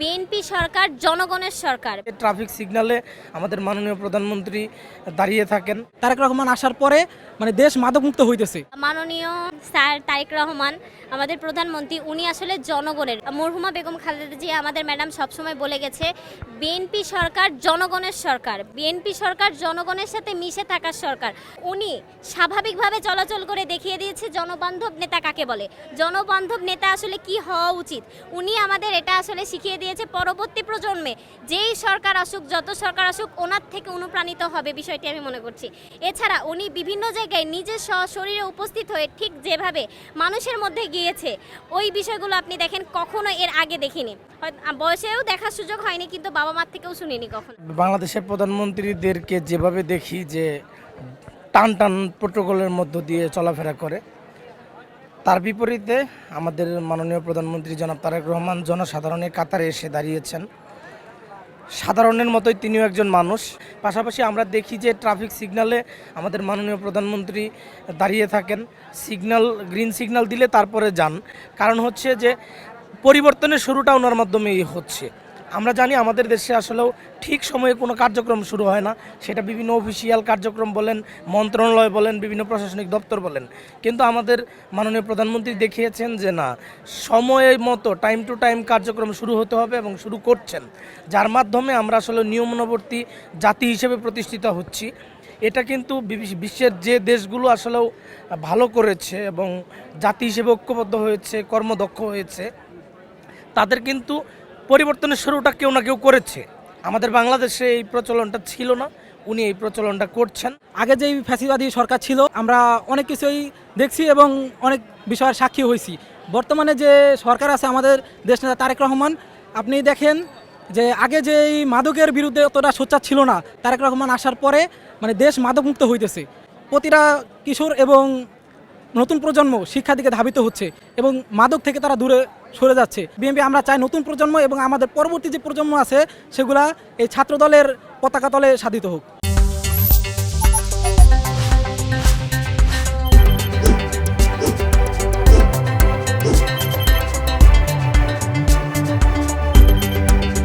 BNP সরকার জনগণের সরকার। Traffic সিগন্যালে আমাদের মাননীয় প্রধানমন্ত্রী দাঁড়িয়ে থাকেন। তারেক রহমান আসার পরে দেশ মাদকমুক্ত হইতেছে। মাননীয় স্যার তারেক রহমান আমাদের প্রধানমন্ত্রী, উনি আসলে জনগণের। মরহুমা বেগম খালেদা জিয়া আমাদের ম্যাডাম সবসময় বলে গেছে, বিএনপি সরকার জনগণের সরকার, বিএনপি সরকার জনগণের সাথে মিশে থাকার সরকার। উনি স্বাভাবিকভাবে চলাচল করে দেখিয়ে দিয়েছে জনবান্ধব নেতা কাকে বলে, জনবান্ধব নেতা আসলে কি হওয়া উচিত। উনি আমাদের এটা আসলে শিখিয়ে দিয়েছে। পরবর্তী প্রজন্মে যেই সরকার আসুক, যত সরকার আসুক, ওনার থেকে অনুপ্রাণিত হবে বিষয়টি আমি মনে করছি। এছাড়া উনি বিভিন্ন জায়গায় নিজের শরীরে উপস্থিত হয়ে ঠিক যেভাবে মানুষের মধ্যে গিয়েছে, ওই বিষয়গুলো আপনি দেখেন কখনো এর আগে দেখিনি। বয়সেও দেখার সুযোগ হয়নি, কিন্তু বাবা মার থেকেও শুনিনি কখনো। বাংলাদেশের প্রধানমন্ত্রীদেরকে যেভাবে দেখি যে টান টান প্রোটোকলের মধ্য দিয়ে চলাফেরা করে, তার বিপরীতে আমাদের মাননীয় প্রধানমন্ত্রী জনাব তারেক রহমান জনসাধারণের কাতারে এসে দাঁড়িয়েছেন। সাধারণের মতোই তিনিও একজন মানুষ। পাশাপাশি আমরা দেখি যে ট্রাফিক সিগন্যালে আমাদের মাননীয় প্রধানমন্ত্রী দাঁড়িয়ে থাকেন। গ্রিন সিগন্যাল দিলে তারপরে যান। কারণ হচ্ছে যে পরিবর্তনের শুরুটা ওনার মাধ্যমেই হচ্ছে। আমরা জানি আমাদের দেশে আসলেও ঠিক সময়ে কোনো কার্যক্রম শুরু হয় না, সেটা বিভিন্ন অফিসিয়াল কার্যক্রম বলেন, মন্ত্রণালয় বলেন, বিভিন্ন প্রশাসনিক দপ্তর বলেন। কিন্তু আমাদের মাননীয় প্রধানমন্ত্রী দেখিয়েছেন যে না, সময়ের মতো টাইম টু টাইম কার্যক্রম শুরু হতে হবে এবং শুরু করছেন, যার মাধ্যমে আমরা আসলে নিয়মানুবর্তী জাতি হিসেবে প্রতিষ্ঠিত হচ্ছি। এটা কিন্তু বিশ্বের যে দেশগুলো আসলেও ভালো করেছে এবং জাতি হিসেবে ঐক্যবদ্ধ হয়েছে, কর্মদক্ষ হয়েছে, তাদের কিন্তু পরিবর্তনের শুরুটা কেউ না কেউ করেছে। আমাদের বাংলাদেশে এই প্রচলনটা ছিল না, উনি এই প্রচলনটা করছেন। আগে যেই ফ্যাসিবাদী সরকার ছিল, আমরা অনেক কিছুই দেখছি এবং অনেক বিষয়ের সাক্ষী হয়েছি। বর্তমানে যে সরকার আছে আমাদের দেশনেতা তারেক রহমান, আপনি দেখেন যে আগে যে এই মাদকের বিরুদ্ধে অতটা সোচ্চার ছিল না, তারেক রহমান আসার পরে দেশ মাদকমুক্ত হইতেছে। প্রতিটা কিশোর এবং নতুন প্রজন্ম শিক্ষার দিকে ধাবিত হচ্ছে এবং মাদক থেকে তারা দূরে সরে যাচ্ছে। বিএনপি আমরা চাই নতুন প্রজন্ম এবং আমাদের পরবর্তী যে প্রজন্ম আছে সেগুলা এই ছাত্রদলের পতাকা তলে সাধিত হোক।